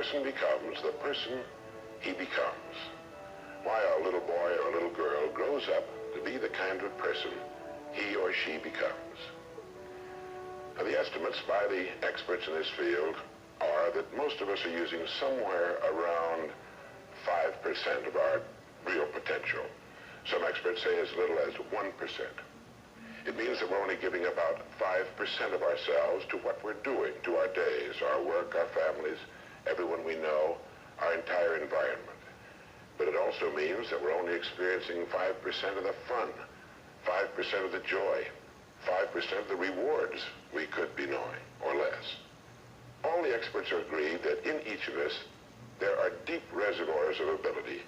person becomes the person he becomes. Why a little boy or a little girl grows up to be the kind of person he or she becomes. Now, the estimates by the experts in this field are that most of us are using somewhere around 5% of our real potential. Some experts say as little as 1%. It means that we're only giving about 5% of ourselves to what we're doing, to our days, our work, our families, everyone we know, our entire environment. But it also means that we're only experiencing 5% of the fun, 5% of the joy, 5% of the rewards we could be knowing, or less. All the experts are agreed that in each of us, there are deep reservoirs of ability,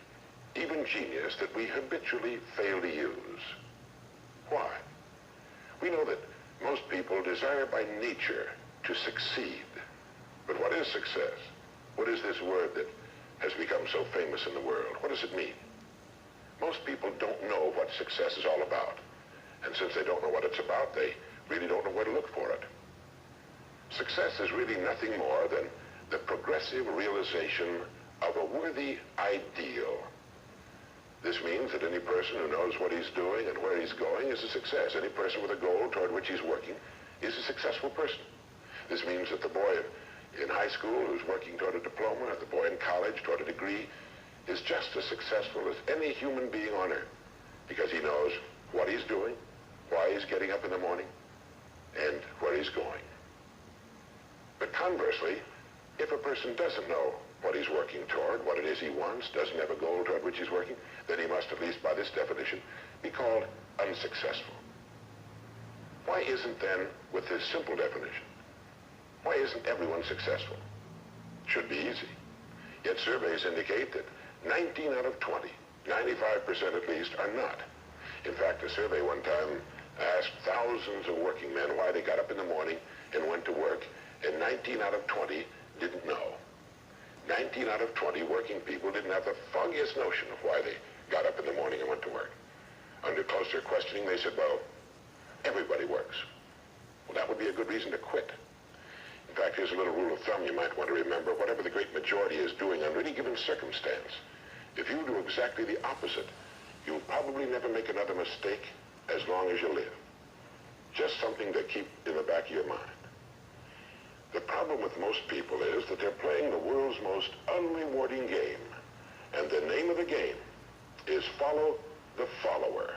even genius, that we habitually fail to use. Why? We know that most people desire by nature to succeed. But what is success? What is this word that has become so famous in the world? What does it mean? Most people don't know what success is all about. And since they don't know what it's about, they really don't know where to look for it. Success is really nothing more than the progressive realization of a worthy ideal. This means that any person who knows what he's doing and where he's going is a success. Any person with a goal toward which he's working is a successful person. This means that the boy in high school who's working toward a diploma, or the boy in college toward a degree, is just as successful as any human being on earth, because he knows what he's doing, why he's getting up in the morning, and where he's going. But conversely, if a person doesn't know what he's working toward, what it is he wants, doesn't have a goal toward which he's working, then he must, at least by this definition, be called unsuccessful. Why isn't then, with this simple definition, why isn't everyone successful? Should be easy. Yet surveys indicate that 19 out of 20, 95% at least, are not. In fact, a survey one time asked thousands of working men why they got up in the morning and went to work, and 19 out of 20 didn't know. 19 out of 20 working people didn't have the foggiest notion of why they got up in the morning and went to work. Under closer questioning, they said, well, everybody works. Well, that would be a good reason to quit. In fact, here's a little rule of thumb you might want to remember. Whatever the great majority is doing under any given circumstance, if you do exactly the opposite, you'll probably never make another mistake as long as you live. Just something to keep in the back of your mind. The problem with most people is that they're playing the world's most unrewarding game. And the name of the game is follow the follower.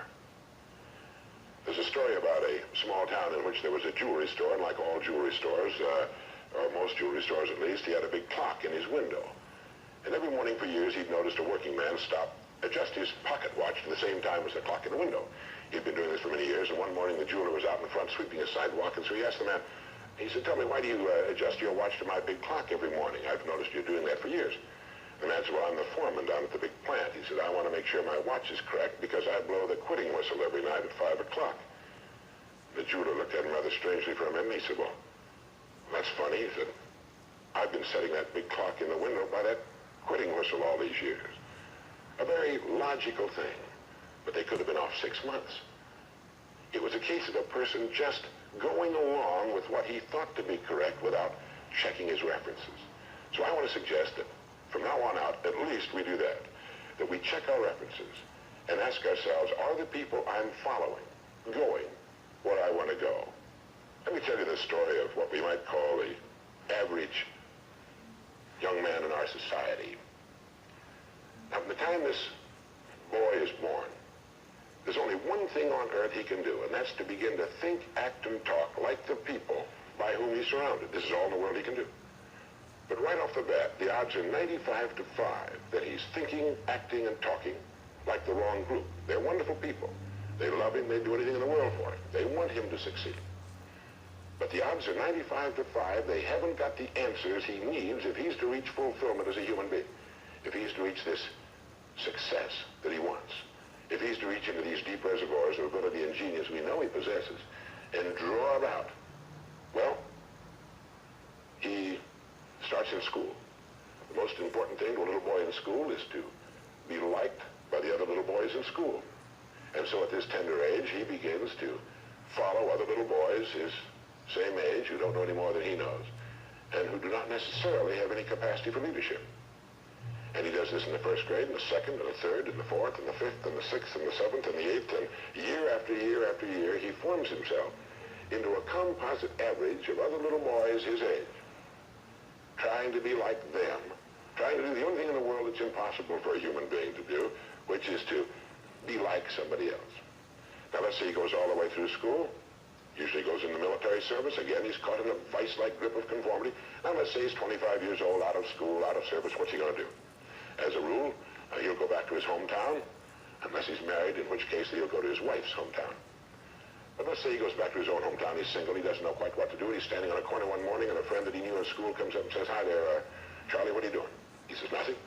There's a story about a small town in which there was a jewelry store, and like all jewelry stores, or most jewelry stores at least, he had a big clock in his window. And every morning for years he'd noticed a working man stop, adjust his pocket watch to the same time as the clock in the window. He'd been doing this for many years, and one morning the jeweler was out in front sweeping a sidewalk, and so he asked the man, he said, tell me, why do you adjust your watch to my big clock every morning? I've noticed you doing that for years. The man said, well, I'm the foreman down at the big plant. He said, I want to make sure my watch is correct because I blow the quitting whistle every night at 5 o'clock. The jeweler looked at him rather strangely for a minute. He said, well, that's funny. He said, I've been setting that big clock in the window by that quitting whistle all these years. A very logical thing, but they could have been off 6 months. It was a case of a person just going along with what he thought to be correct without checking his references. So I want to suggest that from now on out, at least we do that we check our references and ask ourselves, are the people I'm following going where I want to go? Let me tell you the story of what we might call the average young man in our society. Now, from the time this boy is born, there's only one thing on earth he can do, and that's to begin to think, act, and talk like the people by whom he's surrounded. This is all in the world he can do. But right off the bat, the odds are 95 to 5 that he's thinking, acting, and talking like the wrong group. They're wonderful people. They love him. They'd do anything in the world for him. They want him to succeed. But the odds are 95 to 5 they haven't got the answers he needs if he's to reach fulfillment as a human being, if he's to reach this success that he wants, if he's to reach into these deep reservoirs of ability and genius we know he possesses and draw it out. Well, he starts in school. The most important thing to a little boy in school is to be liked by the other little boys in school. And so at this tender age, he begins to follow other little boys his same age who don't know any more than he knows and who do not not necessarily have any capacity for leadership. And he does this in the first grade, and the second, and the third, and the fourth, and the fifth, and the sixth, and the seventh, and the eighth, and year after year after year, he forms himself into a composite average of other little boys his age, trying to be like them, trying to do the only thing in the world that's impossible for a human being to do, which is to be like somebody else. Now, let's say he goes all the way through school, usually goes in the military service. Again, he's caught in a vice-like grip of conformity. Now, let's say he's 25 years old, out of school, out of service. What's he going to do? As a rule, he'll go back to his hometown, unless he's married, in which case he'll go to his wife's hometown. But let's say he goes back to his own hometown. He's single. He doesn't know quite what to do. He's standing on a corner one morning, and a friend that he knew in school comes up and says, "Hi there, Charlie, what are you doing?" He says, "Nothing."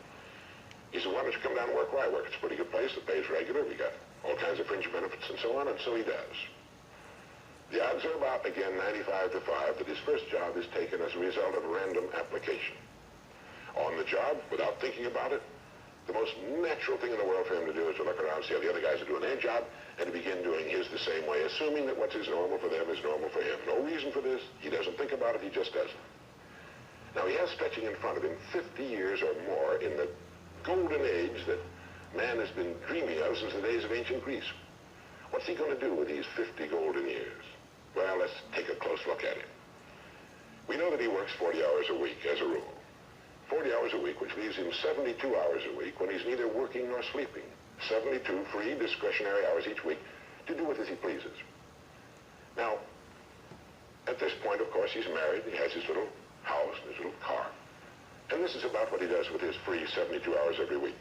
He says, "Why don't you come down and work where I work? It's a pretty good place. The pay's regular. We got all kinds of fringe benefits and so on." And so he does. The odds are about, again, 95 to 5, that his first job is taken as a result of random application. On the job, without thinking about it, the most natural thing in the world for him to do is to look around, see how the other guys are doing their job, and to begin doing his the same way, assuming that what's normal for them is normal for him. No reason for this. He doesn't think about it. He just does it. Now, he has stretching in front of him 50 years or more in the golden age that man has been dreaming of since the days of ancient Greece. What's he going to do with these 50 golden years? Well, let's take a close look at it. We know that he works 40 hours a week, as a rule. 40 hours a week, which leaves him 72 hours a week when he's neither working nor sleeping. 72 free, discretionary hours each week to do with as he pleases. Now, at this point, of course, he's married. He has his little house and his little car. And this is about what he does with his free 72 hours every week.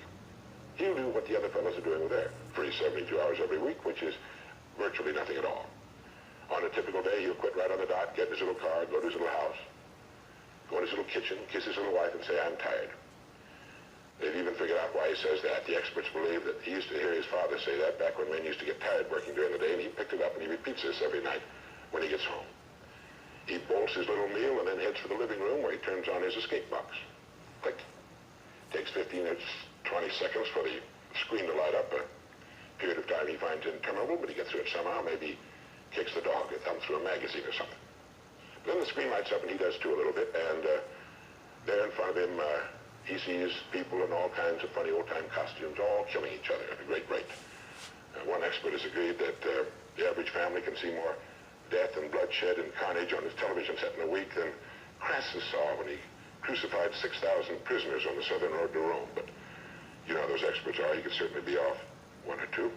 He'll do what the other fellows are doing with their free 72 hours every week, which is virtually nothing at all. On a typical day, he'll quit right on the dot, get in his little car, go to his little house, go in his little kitchen, kiss his little wife, and say, "I'm tired." They've even figured out why he says that. The experts believe that he used to hear his father say that back when men used to get tired working during the day, and he picked it up and he repeats this every night when he gets home. He bolts his little meal and then heads for the living room where he turns on his escape box. Click. Takes 15 or 20 seconds for the screen to light up, a period of time he finds interminable, but he gets through it somehow. Maybe kicks the dog, or thumbs through a magazine or something. Then the screen lights up, and he does too a little bit, and there in front of him, he sees people in all kinds of funny old-time costumes, all killing each other at a great rate. One expert has agreed that the average family can see more death and bloodshed and carnage on his television set in a week than Crassus saw when he crucified 6,000 prisoners on the southern road to Rome. But you know how those experts are. He could certainly be off one or two.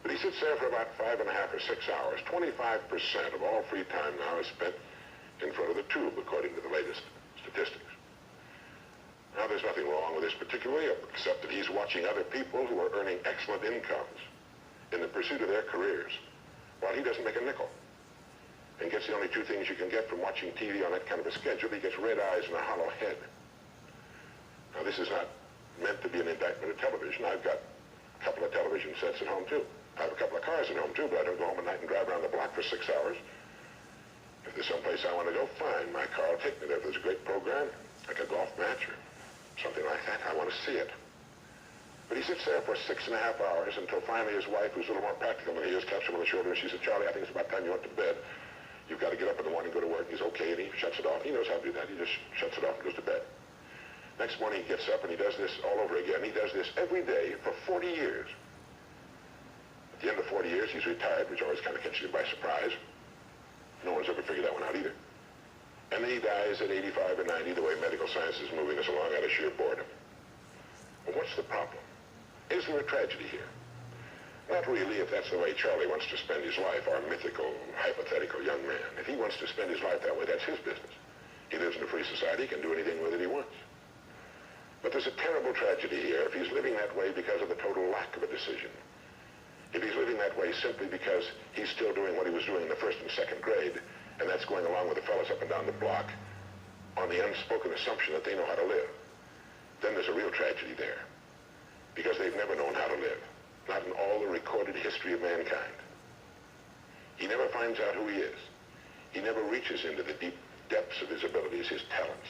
But he sits there for about 5.5 or 6 hours. 25% of all free time now is spent in front of the tube, according to the latest statistics. Now, there's nothing wrong with this particularly, except that he's watching other people who are earning excellent incomes in the pursuit of their careers, while he doesn't make a nickel, and gets the only two things you can get from watching TV on that kind of a schedule. He gets red eyes and a hollow head. Now, this is not meant to be an indictment of television. I've got a couple of television sets at home, too. I have a couple of cars at home, too, but I don't go home at night and drive around the block for 6 hours. If there's someplace I want to go, fine. My car will take me there. If there's a great program, like a golf match or something like that, I want to see it. But he sits there for 6.5 hours until finally his wife, who's a little more practical than he is, taps him on the shoulder and she said, "Charlie, I think it's about time you went to bed. You've got to get up in the morning and go to work." He's okay, and he shuts it off. He knows how to do that. He just shuts it off and goes to bed. Next morning he gets up and he does this all over again. He does this every day for 40 years. At the end of 40 years, he's retired, which always kind of catches him by surprise. No one's ever figured that one out either. And then he dies at 85 or 90, the way medical science is moving us along, out of sheer boredom. Well, what's the problem? Is there a tragedy here? Not really, if that's the way Charlie wants to spend his life, our mythical, hypothetical young man. If he wants to spend his life that way, that's his business. He lives in a free society, he can do anything with it he wants. But there's a terrible tragedy here if he's living that way because of the total lack of a decision. If he's living that way simply because he's still doing what he was doing in the first and second grade, and that's going along with the fellows up and down the block on the unspoken assumption that they know how to live, then there's a real tragedy there, because they've never known how to live, not in all the recorded history of mankind. He never finds out who he is. He never reaches into the deep depths of his abilities, his talents.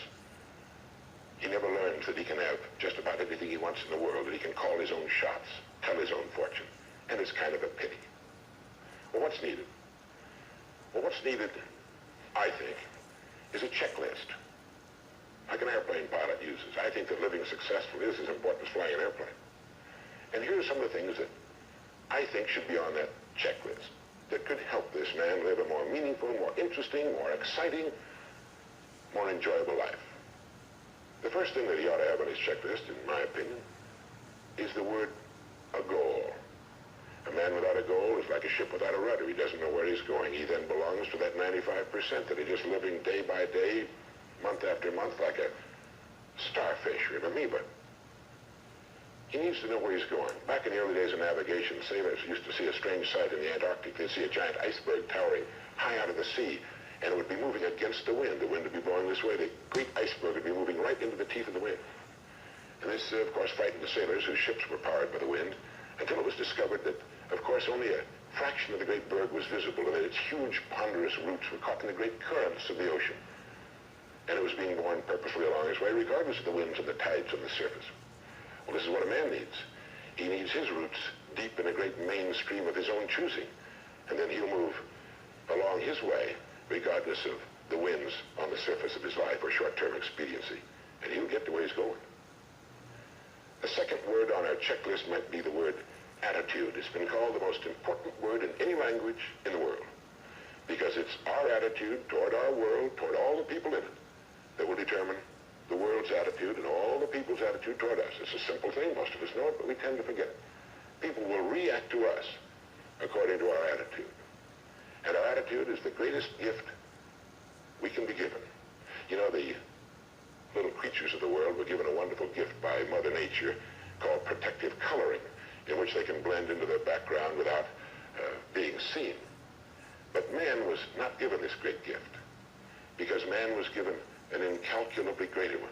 He never learns that he can have just about everything he wants in the world, that he can call his own shots, tell his own fortune, and it's kind of a pity. Well, what's needed? Well, what's needed, I think, is a checklist. like an airplane pilot uses. I think that living successfully is as important as flying an airplane. And here are some of the things that I think should be on that checklist that could help this man live a more meaningful, more interesting, more exciting, more enjoyable life. The first thing that he ought to have on his checklist, in my opinion, is the word a goal. A man without a goal is like a ship without a rudder. He doesn't know where he's going. He then belongs to that 95% that are just living day by day, month after month, like a starfish or an amoeba. He needs to know where he's going. Back in the early days of navigation, sailors used to see a strange sight in the Antarctic. They'd see a giant iceberg towering high out of the sea, and it would be moving against the wind. The wind would be blowing this way. The great iceberg would be moving right into the teeth of the wind. And this, of course, frightened the sailors whose ships were powered by the wind, until it was discovered that, of course, only a fraction of the great berg was visible, and that its huge, ponderous roots were caught in the great currents of the ocean. And it was being borne purposely along its way, regardless of the winds and the tides on the surface. Well, this is what a man needs. He needs his roots deep in a great main stream of his own choosing, and then he'll move along his way, regardless of the winds on the surface of his life or short-term expediency, and he'll get to where he's going. The second word on our checklist might be the word attitude. It's been called the most important word in any language in the world, because it's our attitude toward our world, toward all the people in it, that will determine the world's attitude and all the people's attitude toward us. It's a simple thing. Most of us know it, but we tend to forget it. People will react to us according to our attitude. And our attitude is the greatest gift we can be given. You know, the little creatures of the world were given a wonderful gift by Mother Nature called protective coloring, in which they can blend into their background without being seen. But man was not given this great gift, because man was given an incalculably greater one.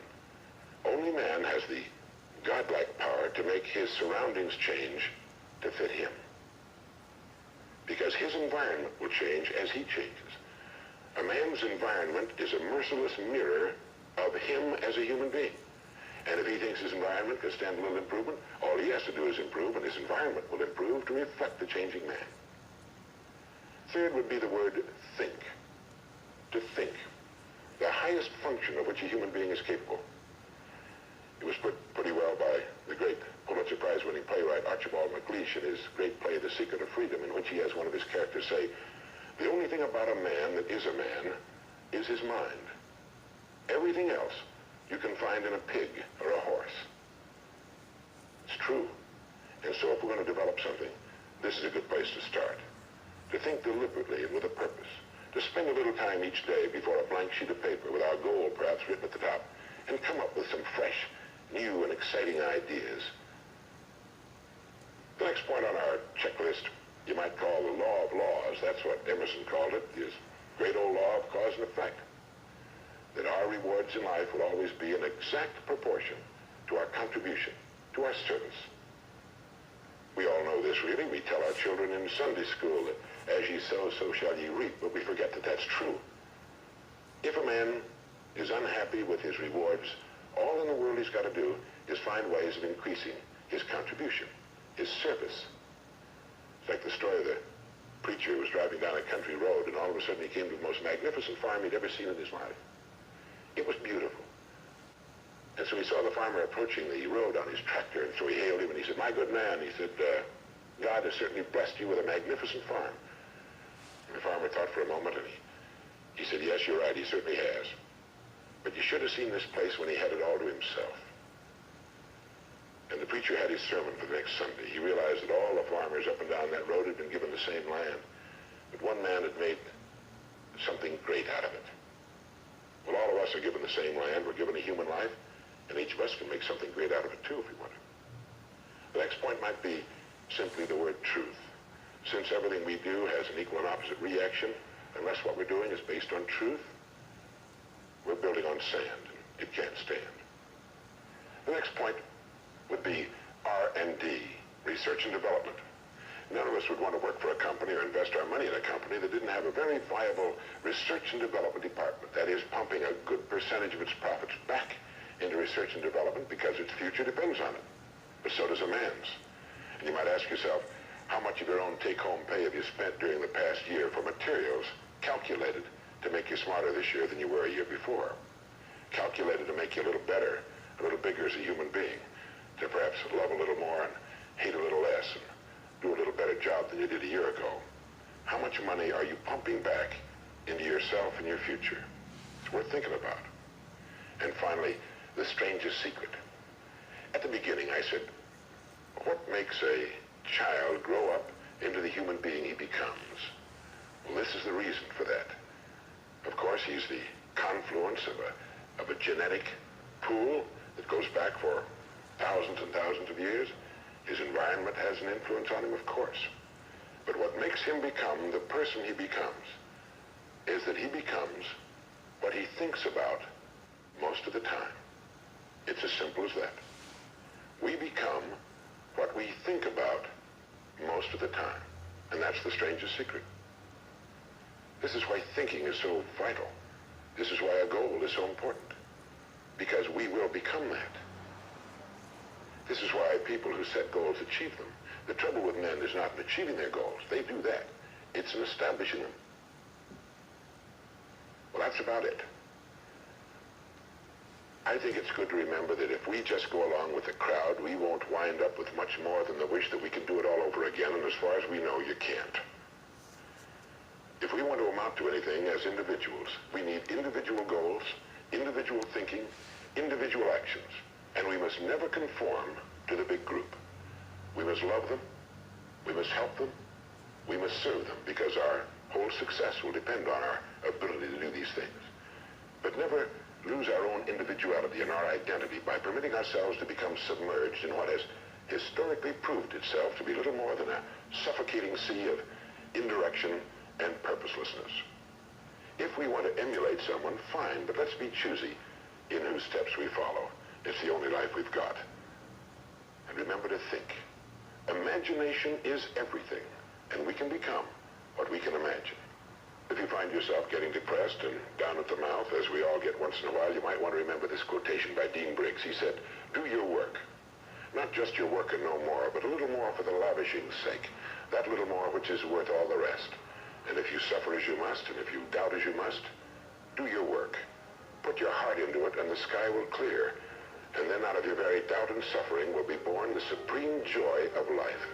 Only man has the godlike power to make his surroundings change to fit him, because his environment will change as he changes. A man's environment is a merciless mirror of him as a human being. And if he thinks his environment can stand a little improvement, all he has to do is improve, and his environment will improve to reflect the changing man. Third would be the word think. To think. The highest function of which a human being is capable. It was put pretty well by the great Pulitzer Prize-winning playwright Archibald MacLeish in his great play, The Secret of Freedom, in which he has one of his characters say, "The only thing about a man that is a man is his mind. Everything else you can find in a pig or a horse." It's true. And so if we're going to develop something, this is a good place to start. To think deliberately and with a purpose. To spend a little time each day before a blank sheet of paper with our goal perhaps written at the top, and come up with some fresh, new, and exciting ideas. The next point on our checklist you might call the law of laws. That's what Emerson called it, his great old law of cause and effect. That our rewards in life will always be in exact proportion to our contribution, to our service. We all know this, really. We tell our children in Sunday school that as ye sow, so shall ye reap, but we forget that that's true. If a man is unhappy with his rewards, all in the world he's got to do is find ways of increasing his contribution, his service. It's like the story of the preacher who was driving down a country road, and all of a sudden he came to the most magnificent farm he'd ever seen in his life. It was beautiful. And so he saw the farmer approaching the road on his tractor, and so he hailed him, and he said, "My good man," he said, "God has certainly blessed you with a magnificent farm." And the farmer thought for a moment, and he said, "Yes, you're right, he certainly has. But you should have seen this place when he had it all to himself." And the preacher had his sermon for the next Sunday. He realized that all the farmers up and down that road had been given the same land, but one man had made something great out of it. Well, all of us are given the same land. We're given a human life, and each of us can make something great out of it too if we want to. The next point might be simply the word truth. Since everything we do has an equal and opposite reaction, unless what we're doing is based on truth, we're building on sand, and it can't stand. The next point would be R&D, research and development. None of us would want to work for a company or invest our money in a company that didn't have a very viable research and development department. That is, pumping a good percentage of its profits back into research and development because its future depends on it. But so does a man's. And you might ask yourself, how much of your own take-home pay have you spent during the past year for materials calculated to make you smarter this year than you were a year before? Calculated to make you a little better, a little bigger as a human being, to perhaps love a little more and hate a little less and do a little better job than you did a year ago? How much money are you pumping back into yourself and your future? It's worth thinking about. And finally, the strangest secret. At the beginning, I said, what makes a child grow up into the human being he becomes? Well, this is the reason for that. Of course, he's the confluence of a genetic pool that goes back for thousands and thousands of years. His environment has an influence on him, of course. But what makes him become the person he becomes is that he becomes what he thinks about most of the time. It's as simple as that. We become what we think about most of the time. And that's the strangest secret. This is why thinking is so vital. This is why a goal is so important. Because we will become that. This is why people who set goals achieve them. The trouble with men is not in achieving their goals. They do that. It's in establishing them. Well, that's about it. I think it's good to remember that if we just go along with the crowd, we won't wind up with much more than the wish that we can do it all over again, and as far as we know, you can't. If we want to amount to anything as individuals, we need individual goals, individual thinking, individual actions, and we must never conform to the big group. We must love them, we must help them, we must serve them, because our whole success will depend on our ability to do these things. But never lose our own individuality and our identity by permitting ourselves to become submerged in what has historically proved itself to be little more than a suffocating sea of indirection and purposelessness. If we want to emulate someone, fine, but let's be choosy in whose steps we follow. It's the only life we've got. And remember to think. Imagination is everything, and we can become what we can imagine. If you find yourself getting depressed and down at the mouth, as we all get once in a while, you might want to remember this quotation by Dean Briggs. He said, do your work. Not just your work and no more, but a little more for the lavishing's sake. That little more which is worth all the rest. And if you suffer as you must, and if you doubt as you must, do your work. Put your heart into it, and the sky will clear. And then out of your very doubt and suffering will be born the supreme joy of life.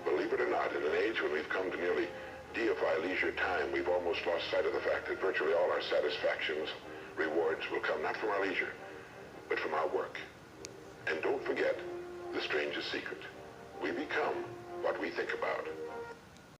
Believe it or not, in an age when we've come to nearly deify leisure time, we've almost lost sight of the fact that virtually all our satisfactions, rewards, will come not from our leisure, but from our work. And don't forget the strangest secret. We become what we think about.